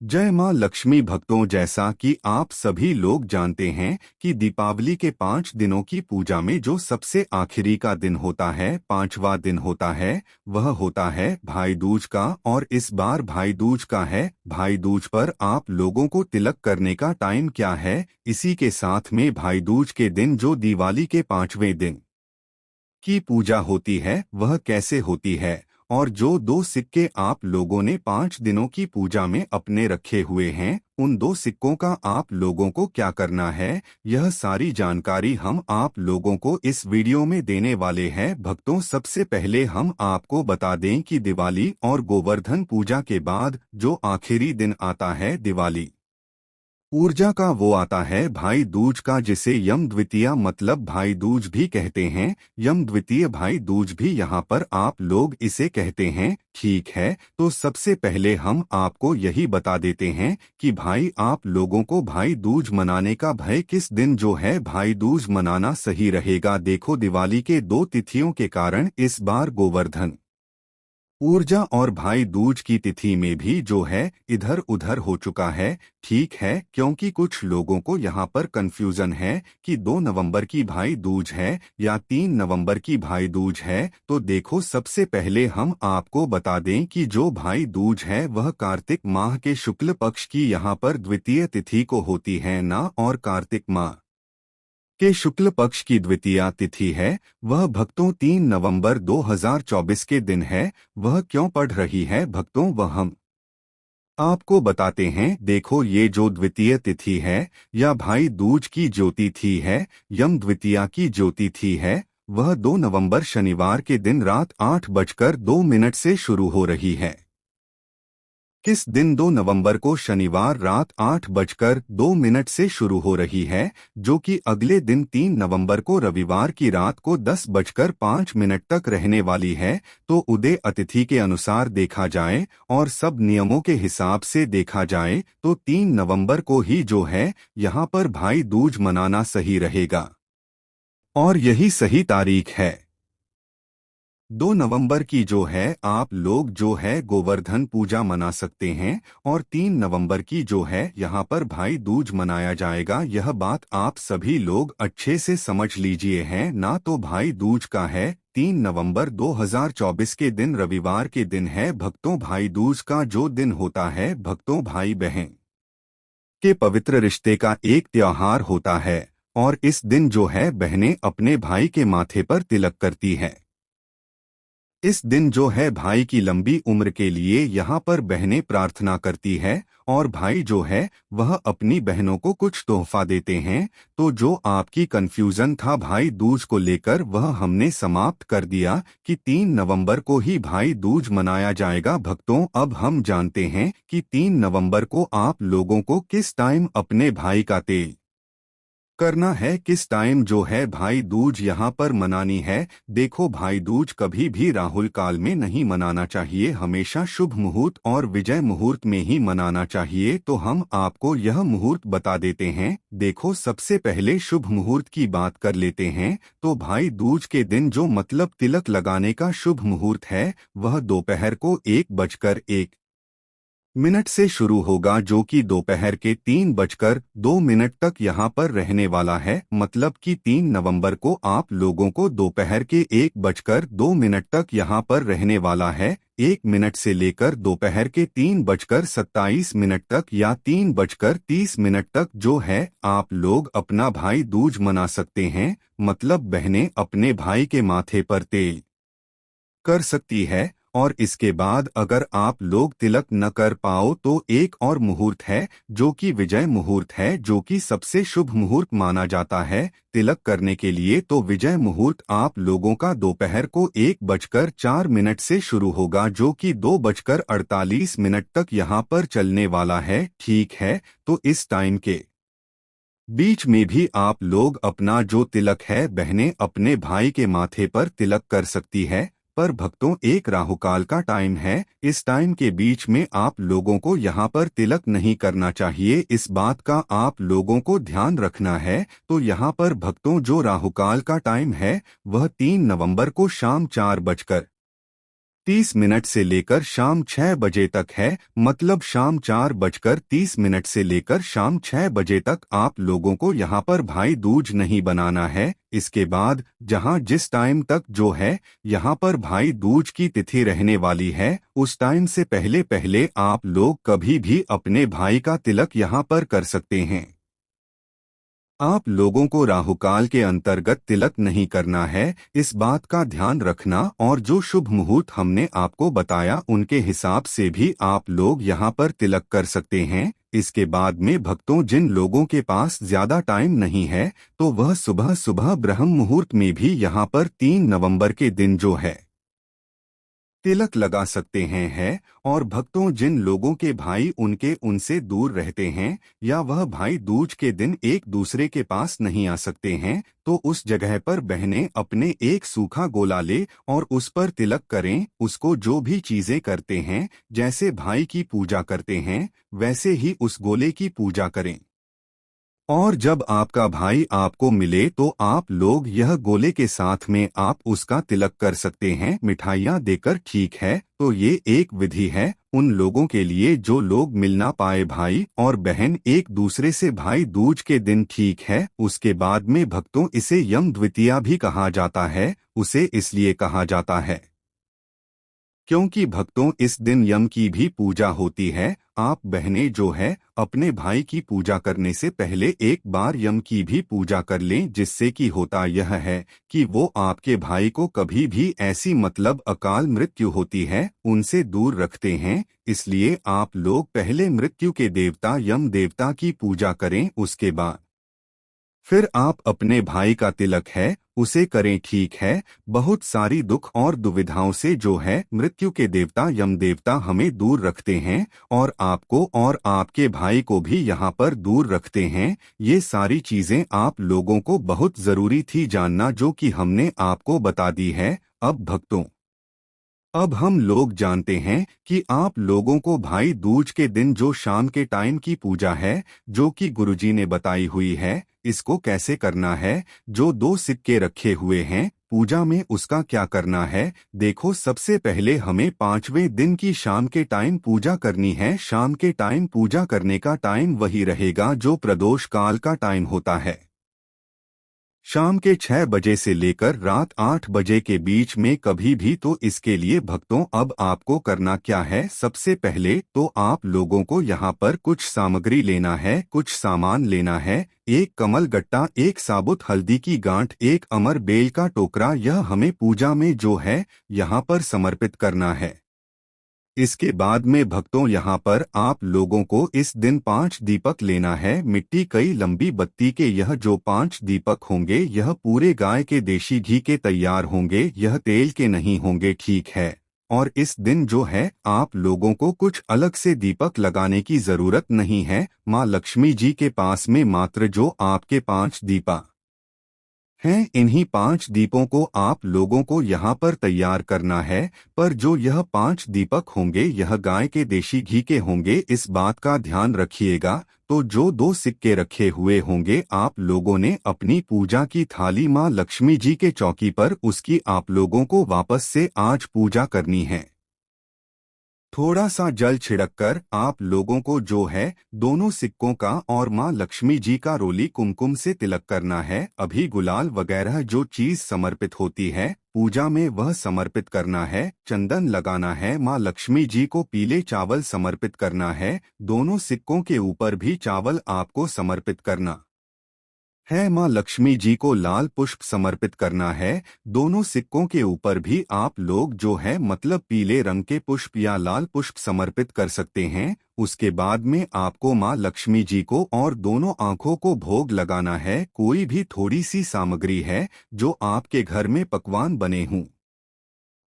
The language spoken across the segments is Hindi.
जय माँ लक्ष्मी भक्तों, जैसा कि आप सभी लोग जानते हैं कि दीपावली के 5 दिनों की पूजा में जो सबसे आखिरी का दिन होता है, 5वां दिन होता है, वह होता है भाई दूज का। और इस बार भाई दूज का है। भाई दूज पर आप लोगों को तिलक करने का टाइम क्या है, इसी के साथ में भाई दूज के दिन जो दिवाली के 5वें दिन की पूजा होती है वह कैसे होती है, और जो दो सिक्के आप लोगों ने 5 दिनों की पूजा में अपने रखे हुए हैं, उन दो सिक्कों का आप लोगों को क्या करना है, यह सारी जानकारी हम आप लोगों को इस वीडियो में देने वाले हैं। भक्तों, सबसे पहले हम आपको बता दें कि दिवाली और गोवर्धन पूजा के बाद जो आखिरी दिन आता है दिवाली ऊर्जा का, वो आता है भाई दूज का, जिसे यम द्वितीया मतलब भाई दूज भी कहते हैं। यम द्वितीय भाई दूज भी यहाँ पर आप लोग इसे कहते हैं। ठीक है, तो सबसे पहले हम आपको यही बता देते हैं कि भाई आप लोगों को भाई दूज मनाने का भय किस दिन जो है भाई दूज मनाना सही रहेगा। देखो, दिवाली के दो तिथियों के कारण इस बार गोवर्धन ऊर्जा और भाई दूज की तिथि में भी जो है इधर उधर हो चुका है। ठीक है, क्योंकि कुछ लोगों को यहाँ पर कंफ्यूजन है कि 2 नवंबर की भाई दूज है या 3 नवंबर की भाई दूज है। तो देखो, सबसे पहले हम आपको बता दें कि जो भाई दूज है वह कार्तिक माह के शुक्ल पक्ष की यहाँ पर द्वितीय तिथि को होती है ना, और कार्तिक माह के शुक्ल पक्ष की द्वितीया तिथि है। वह भक्तों 3 नवंबर 2024 के दिन है। वह क्यों पड़ रही है भक्तों, वह हम आपको बताते हैं। देखो, ये जो द्वितीय तिथि है या भाई दूज की ज्योति थी है, यम द्वितीया की ज्योति थी है, वह 2 नवंबर शनिवार के दिन रात 8:02 से शुरू हो रही है। किस दिन? 2 नवंबर को शनिवार रात 8:02 से शुरू हो रही है, जो कि अगले दिन 3 नवंबर को रविवार की रात को 10:05 तक रहने वाली है। तो उदय अतिथि के अनुसार देखा जाए और सब नियमों के हिसाब से देखा जाए तो 3 नवंबर को ही जो है यहाँ पर भाई दूज मनाना सही रहेगा, और यही सही तारीख है। 2 नवंबर की जो है आप लोग जो है गोवर्धन पूजा मना सकते हैं, और 3 नवंबर की जो है यहाँ पर भाई दूज मनाया जाएगा। यह बात आप सभी लोग अच्छे से समझ लीजिए हैं ना। तो भाई दूज का है 3 नवंबर 2024 के दिन, रविवार के दिन है भक्तों। भाई दूज का जो दिन होता है भक्तों, भाई बहन के पवित्र रिश्ते का एक त्योहार होता है, और इस दिन जो है बहनें अपने भाई के माथे पर तिलक करती हैं। इस दिन जो है भाई की लंबी उम्र के लिए यहाँ पर बहनें प्रार्थना करती है, और भाई जो है वह अपनी बहनों को कुछ तोहफा देते हैं। तो जो आपकी कंफ्यूजन था भाई दूज को लेकर, वह हमने समाप्त कर दिया कि 3 नवंबर को ही भाई दूज मनाया जाएगा। भक्तों, अब हम जानते हैं कि 3 नवंबर को आप लोगों को किस टाइम अपने भाई का तेल करना है, किस टाइम जो है भाई दूज यहाँ पर मनानी है। देखो, भाई दूज कभी भी राहुल काल में नहीं मनाना चाहिए, हमेशा शुभ मुहूर्त और विजय मुहूर्त में ही मनाना चाहिए। तो हम आपको यह मुहूर्त बता देते हैं। देखो, सबसे पहले शुभ मुहूर्त की बात कर लेते हैं। तो भाई दूज के दिन जो मतलब तिलक लगाने का शुभ मुहूर्त है, वह दोपहर को 1:01 से शुरू होगा, जो कि दोपहर के 3:02 तक यहाँ पर रहने वाला है। मतलब कि 3 नवंबर को आप लोगों को दोपहर के 1:02 तक यहाँ पर रहने वाला है। 1 मिनट से लेकर दोपहर के 3:27 तक या 3:30 तक जो है आप लोग अपना भाई दूज मना सकते हैं। मतलब बहनें अपने भाई के माथे पर तेल कर सकती है। और इसके बाद अगर आप लोग तिलक न कर पाओ तो एक और मुहूर्त है, जो कि विजय मुहूर्त है, जो कि सबसे शुभ मुहूर्त माना जाता है तिलक करने के लिए। तो विजय मुहूर्त आप लोगों का दोपहर को 1:04 से शुरू होगा, जो कि 2:48 तक यहाँ पर चलने वाला है। ठीक है, तो इस टाइम के बीच में भी आप लोग अपना जो तिलक है बहनें अपने भाई के माथे पर तिलक कर सकती है। पर भक्तों, एक राहुकाल का टाइम है, इस टाइम के बीच में आप लोगों को यहाँ पर तिलक नहीं करना चाहिए। इस बात का आप लोगों को ध्यान रखना है। तो यहाँ पर भक्तों जो राहुकाल का टाइम है वह 3 नवंबर को शाम 4:03 30 से लेकर शाम 6 बजे तक है, मतलब शाम 4:30 से लेकर शाम 6 बजे तक आप लोगों को यहाँ पर भाई दूज नहीं बनाना है। इसके बाद जहाँ जिस टाइम तक जो है यहाँ पर भाई दूज की तिथि रहने वाली है, उस टाइम से पहले पहले आप लोग कभी भी अपने भाई का तिलक यहाँ पर कर सकते हैं। आप लोगों को राहुकाल के अंतर्गत तिलक नहीं करना है, इस बात का ध्यान रखना। और जो शुभ मुहूर्त हमने आपको बताया उनके हिसाब से भी आप लोग यहाँ पर तिलक कर सकते हैं। इसके बाद में भक्तों, जिन लोगों के पास ज्यादा टाइम नहीं है तो वह सुबह सुबह ब्रह्म मुहूर्त में भी यहाँ पर 3 नवंबर के दिन जो है तिलक लगा सकते हैं। और भक्तों, जिन लोगों के भाई उनसे दूर रहते हैं या वह भाई दूज के दिन एक दूसरे के पास नहीं आ सकते हैं, तो उस जगह पर बहनें अपने एक सूखा गोला ले और उस पर तिलक करें। उसको जो भी चीजें करते हैं, जैसे भाई की पूजा करते हैं वैसे ही उस गोले की पूजा करें। और जब आपका भाई आपको मिले तो आप लोग यह गोले के साथ में आप उसका तिलक कर सकते हैं मिठाइयाँ देकर, ठीक है। तो ये एक विधि है उन लोगों के लिए जो लोग मिल ना पाए भाई और बहन एक दूसरे से भाई दूज के दिन, ठीक है। उसके बाद में भक्तों, इसे यम द्वितीया भी कहा जाता है। उसे इसलिए कहा जाता है क्योंकि भक्तों इस दिन यम की भी पूजा होती है। आप बहनें जो है अपने भाई की पूजा करने से पहले एक बार यम की भी पूजा कर लें, जिससे कि होता यह है कि वो आपके भाई को कभी भी ऐसी मतलब अकाल मृत्यु होती है उनसे दूर रखते हैं। इसलिए आप लोग पहले मृत्यु के देवता यम देवता की पूजा करें, उसके बाद फिर आप अपने भाई का तिलक है उसे करें, ठीक है। बहुत सारी दुख और दुविधाओं से जो है मृत्यु के देवता यम देवता हमें दूर रखते हैं और आपको और आपके भाई को भी यहाँ पर दूर रखते हैं। ये सारी चीजें आप लोगों को बहुत जरूरी थी जानना, जो कि हमने आपको बता दी है। अब भक्तों, अब हम लोग जानते हैं कि आप लोगों को भाई दूज के दिन जो शाम के टाइम की पूजा है जो कि गुरुजी ने बताई हुई है, इसको कैसे करना है। जो 2 सिक्के रखे हुए हैं पूजा में, उसका क्या करना है। देखो, सबसे पहले हमें 5वें दिन की शाम के टाइम पूजा करनी है। शाम के टाइम पूजा करने का टाइम वही रहेगा जो प्रदोष काल का टाइम होता है, शाम के 6 बजे से लेकर रात 8 बजे के बीच में कभी भी। तो इसके लिए भक्तों अब आपको करना क्या है, सबसे पहले तो आप लोगों को यहाँ पर कुछ सामग्री लेना है, कुछ सामान लेना है। एक कमल गट्टा, एक साबुत हल्दी की गांठ, एक अमर बेल का टोकरा, यह हमें पूजा में जो है यहाँ पर समर्पित करना है। इसके बाद में भक्तों यहाँ पर आप लोगों को इस दिन 5 दीपक लेना है, मिट्टी कई लंबी बत्ती के। यह जो 5 दीपक होंगे यह पूरे गाय के देशी घी के तैयार होंगे, यह तेल के नहीं होंगे, ठीक है। और इस दिन जो है आप लोगों को कुछ अलग से दीपक लगाने की जरूरत नहीं है। माँ लक्ष्मी जी के पास में मात्र जो आपके 5 दीपक हैं, इन्हीं 5 दीपों को आप लोगों को यहाँ पर तैयार करना है। पर जो यह 5 दीपक होंगे यह गाय के देशी घी के होंगे, इस बात का ध्यान रखिएगा। तो जो 2 सिक्के रखे हुए होंगे आप लोगों ने अपनी पूजा की थाली माँ लक्ष्मी जी के चौकी पर, उसकी आप लोगों को वापस से आज पूजा करनी है। थोड़ा सा जल छिड़ककर आप लोगों को जो है दोनों सिक्कों का और माँ लक्ष्मी जी का रोली कुमकुम से तिलक करना है। अभी गुलाल वगैरह जो चीज समर्पित होती है पूजा में वह समर्पित करना है। चंदन लगाना है, माँ लक्ष्मी जी को पीले चावल समर्पित करना है। दोनों सिक्कों के ऊपर भी चावल आपको समर्पित करना है। माँ लक्ष्मी जी को लाल पुष्प समर्पित करना है। दोनों सिक्कों के ऊपर भी आप लोग जो है मतलब पीले रंग के पुष्प या लाल पुष्प समर्पित कर सकते हैं। उसके बाद में आपको माँ लक्ष्मी जी को और दोनों आंखों को भोग लगाना है। कोई भी थोड़ी सी सामग्री है जो आपके घर में पकवान बने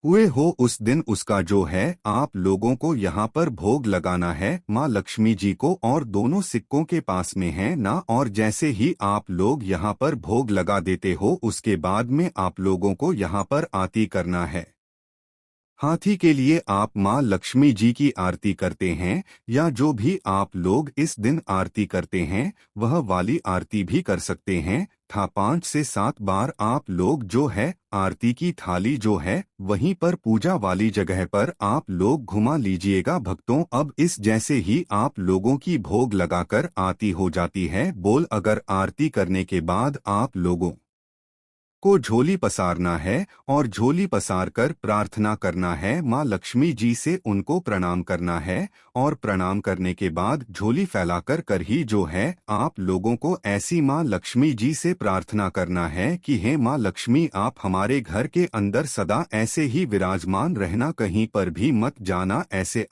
हुए हो उस दिन उसका जो है आप लोगों को यहाँ पर भोग लगाना है माँ लक्ष्मी जी को, और दोनों सिक्कों के पास में है ना। और जैसे ही आप लोग यहाँ पर भोग लगा देते हो उसके बाद में आप लोगों को यहाँ पर आरती करना है। हाथी के लिए आप माँ लक्ष्मी जी की आरती करते हैं या जो भी आप लोग इस दिन आरती करते हैं वह वाली आरती भी कर सकते हैं। 5 से 7 बार आप लोग जो है आरती की थाली जो है वहीं पर पूजा वाली जगह पर आप लोग घुमा लीजिएगा भक्तों। अब इस जैसे ही आप लोगों की भोग लगाकर आरती हो जाती है। बोल अगर आरती करने के बाद आप लोगों को झोली पसारना है और झोली पसार कर प्रार्थना करना है माँ लक्ष्मी जी से, उनको प्रणाम करना है और प्रणाम करने के बाद झोली फैलाकर कर ही जो है आप लोगों को ऐसी माँ लक्ष्मी जी से प्रार्थना करना है कि हे माँ लक्ष्मी आप हमारे घर के अंदर सदा ऐसे ही विराजमान रहना, कहीं पर भी मत जाना, ऐसे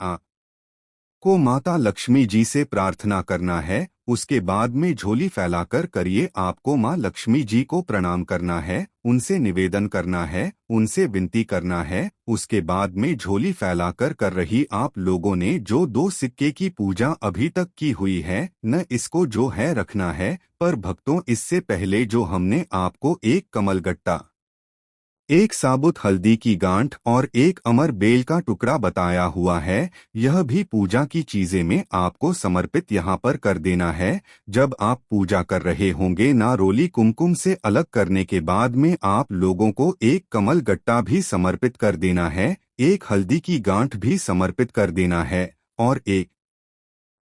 को माता लक्ष्मी जी से प्रार्थना करना है। उसके बाद में झोली फैलाकर करिए, आपको माँ लक्ष्मी जी को प्रणाम करना है, उनसे निवेदन करना है, उनसे विनती करना है। उसके बाद में झोली फैलाकर कर रही आप लोगों ने जो 2 सिक्के की पूजा अभी तक की हुई है न इसको जो है रखना है। पर भक्तों इससे पहले जो हमने आपको एक कमलगट्टा, एक साबुत हल्दी की गांठ और एक अमर बेल का टुकड़ा बताया हुआ है, यह भी पूजा की चीजें में आपको समर्पित यहाँ पर कर देना है। जब आप पूजा कर रहे होंगे नारोली कुमकुम से अलग करने के बाद में आप लोगों को एक कमल गट्टा भी समर्पित कर देना है, एक हल्दी की गांठ भी समर्पित कर देना है और एक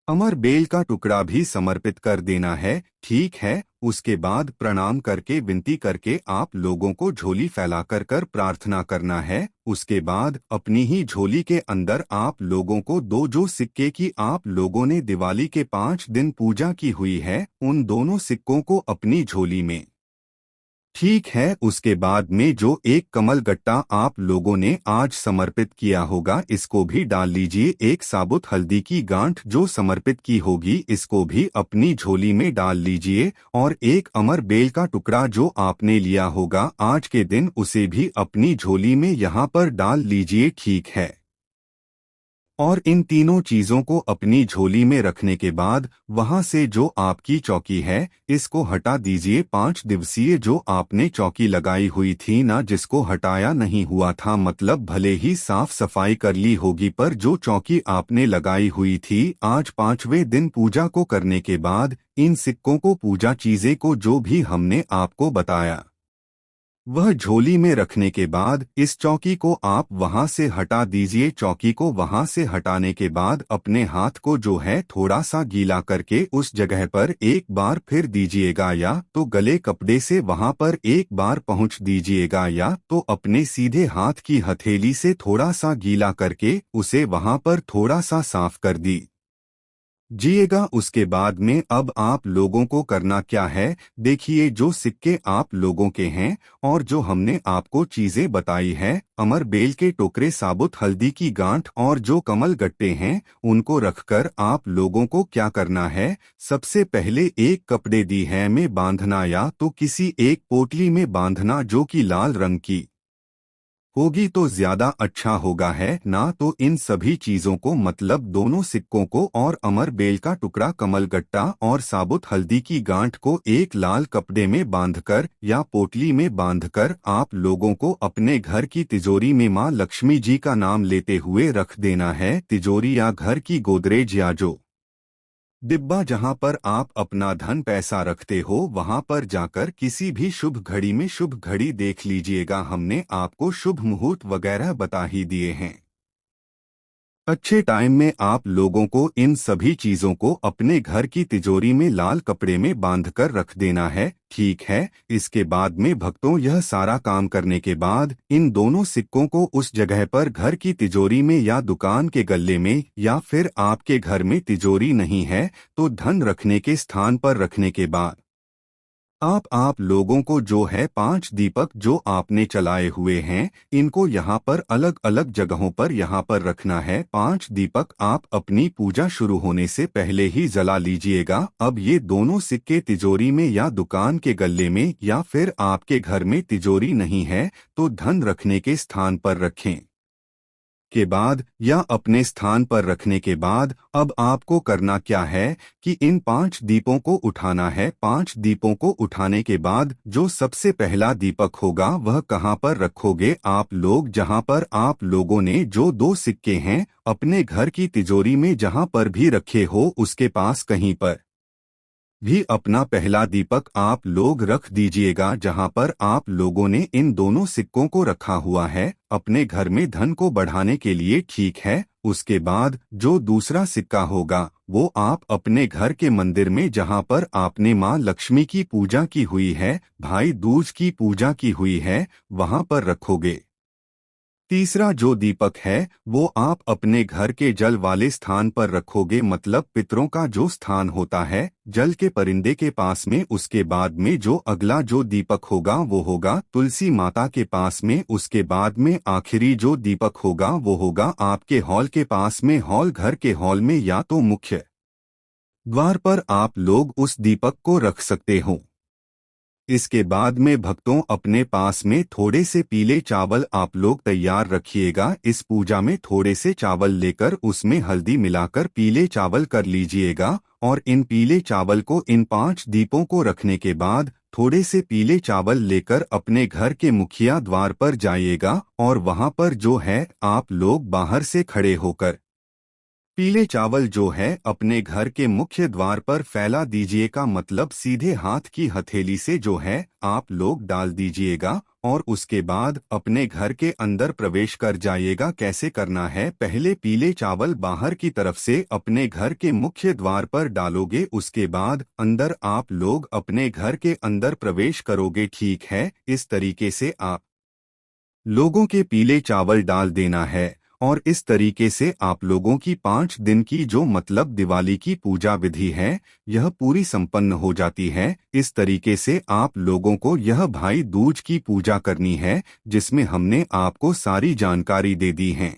अमर बेल का टुकड़ा भी समर्पित कर देना है। ठीक है, उसके बाद प्रणाम करके विनती करके आप लोगों को झोली फैलाकर कर प्रार्थना करना है। उसके बाद अपनी ही झोली के अंदर आप लोगों को 2 जो सिक्के की आप लोगों ने दिवाली के 5 दिन पूजा की हुई है उन दोनों सिक्कों को अपनी झोली में, ठीक है, उसके बाद में जो एक कमल गट्टा आप लोगों ने आज समर्पित किया होगा इसको भी डाल लीजिए। एक साबुत हल्दी की गांठ जो समर्पित की होगी इसको भी अपनी झोली में डाल लीजिए और एक अमर बेल का टुकड़ा जो आपने लिया होगा आज के दिन उसे भी अपनी झोली में यहाँ पर डाल लीजिए। ठीक है, और इन तीनों चीजों को अपनी झोली में रखने के बाद वहां से जो आपकी चौकी है इसको हटा दीजिए। 5 दिवसीय जो आपने चौकी लगाई हुई थी ना, जिसको हटाया नहीं हुआ था, मतलब भले ही साफ सफाई कर ली होगी पर जो चौकी आपने लगाई हुई थी आज 5वें दिन पूजा को करने के बाद इन सिक्कों को पूजा चीजें को जो भी हमने आपको बताया वह झोली में रखने के बाद इस चौकी को आप वहां से हटा दीजिए। चौकी को वहां से हटाने के बाद अपने हाथ को जो है थोड़ा सा गीला करके उस जगह पर एक बार फिर दीजिएगा या तो गले कपड़े से वहां पर एक बार पहुंच दीजिएगा या तो अपने सीधे हाथ की हथेली से थोड़ा सा गीला करके उसे वहां पर थोड़ा सा साफ कर दी जिएगा। उसके बाद में अब आप लोगों को करना क्या है, देखिए जो सिक्के आप लोगों के हैं और जो हमने आपको चीजें बताई है, अमर बेल के टोकरे, साबुत हल्दी की गांठ और जो कमल गट्टे हैं उनको रखकर आप लोगों को क्या करना है, सबसे पहले एक कपड़े दी है में बांधना या तो किसी एक पोटली में बांधना जो कि लाल रंग की होगी तो ज्यादा अच्छा होगा है ना। तो इन सभी चीजों को मतलब दोनों सिक्कों को और अमर बेल का टुकड़ा, कमलगट्टा और साबुत हल्दी की गांठ को एक लाल कपड़े में बांधकर या पोटली में बांधकर आप लोगों को अपने घर की तिजोरी में मां लक्ष्मी जी का नाम लेते हुए रख देना है। तिजोरी या घर की गोदरेज या जो डिब्बा जहां पर आप अपना धन पैसा रखते हो वहां पर जाकर किसी भी शुभ घड़ी में शुभ घड़ी देख लीजिएगा। हमने आपको शुभ मुहूर्त वगैरह बता ही दिए हैं। अच्छे टाइम में आप लोगों को इन सभी चीजों को अपने घर की तिजोरी में लाल कपड़े में बांधकर रख देना है। ठीक है, इसके बाद में भक्तों यह सारा काम करने के बाद इन दोनों सिक्कों को उस जगह पर घर की तिजोरी में या दुकान के गल्ले में या फिर आपके घर में तिजोरी नहीं है तो धन रखने के स्थान पर रखने के बाद आप लोगों को जो है 5 दीपक जो आपने चलाए हुए हैं इनको यहाँ पर अलग अलग जगहों पर यहाँ पर रखना है। 5 दीपक आप अपनी पूजा शुरू होने से पहले ही जला लीजिएगा। अब ये दोनों सिक्के तिजोरी में या दुकान के गल्ले में या फिर आपके घर में तिजोरी नहीं है तो धन रखने के स्थान पर रखें। के बाद या अपने स्थान पर रखने के बाद अब आपको करना क्या है कि इन 5 दीपों को उठाना है। 5 दीपों को उठाने के बाद जो सबसे पहला दीपक होगा वह कहाँ पर रखोगे आप लोग? जहाँ पर आप लोगों ने जो 2 सिक्के हैं अपने घर की तिजोरी में जहाँ पर भी रखे हो उसके पास कहीं पर भी अपना पहला दीपक आप लोग रख दीजिएगा। जहां पर आप लोगों ने इन दोनों सिक्कों को रखा हुआ है अपने घर में धन को बढ़ाने के लिए, ठीक है। उसके बाद जो दूसरा सिक्का होगा वो आप अपने घर के मंदिर में जहां पर आपने माँ लक्ष्मी की पूजा की हुई है, भाई दूज की पूजा की हुई है, वहां पर रखोगे। तीसरा जो दीपक है वो आप अपने घर के जल वाले स्थान पर रखोगे, मतलब पितरों का जो स्थान होता है जल के परिंदे के पास में। उसके बाद में जो अगला जो दीपक होगा वो होगा तुलसी माता के पास में। उसके बाद में आखिरी जो दीपक होगा वो होगा आपके हॉल के पास में, हॉल घर के हॉल में या तो मुख्य द्वार पर आप लोग उस दीपक को रख सकते हो। इसके बाद में भक्तों अपने पास में थोड़े से पीले चावल आप लोग तैयार रखिएगा। इस पूजा में थोड़े से चावल लेकर उसमें हल्दी मिलाकर पीले चावल कर लीजिएगा और इन पीले चावल को इन 5 दीपों को रखने के बाद थोड़े से पीले चावल लेकर अपने घर के मुखिया द्वार पर जाइएगा और वहां पर जो है आप लोग बाहर से खड़े होकर पीले चावल जो है अपने घर के मुख्य द्वार पर फैला दीजिएगा, मतलब सीधे हाथ की हथेली से जो है आप लोग डाल दीजिएगा और उसके बाद अपने घर के अंदर प्रवेश कर जाइएगा। कैसे करना है? पहले पीले चावल बाहर की तरफ से अपने घर के मुख्य द्वार पर डालोगे, उसके बाद अंदर आप लोग अपने घर के अंदर प्रवेश करोगे, ठीक है। इस तरीके से आप लोगों के पीले चावल डाल देना है और इस तरीके से आप लोगों की 5 दिन की जो मतलब दिवाली की पूजा विधि है यह पूरी संपन्न हो जाती है। इस तरीके से आप लोगों को यह भाई दूज की पूजा करनी है जिसमें हमने आपको सारी जानकारी दे दी है।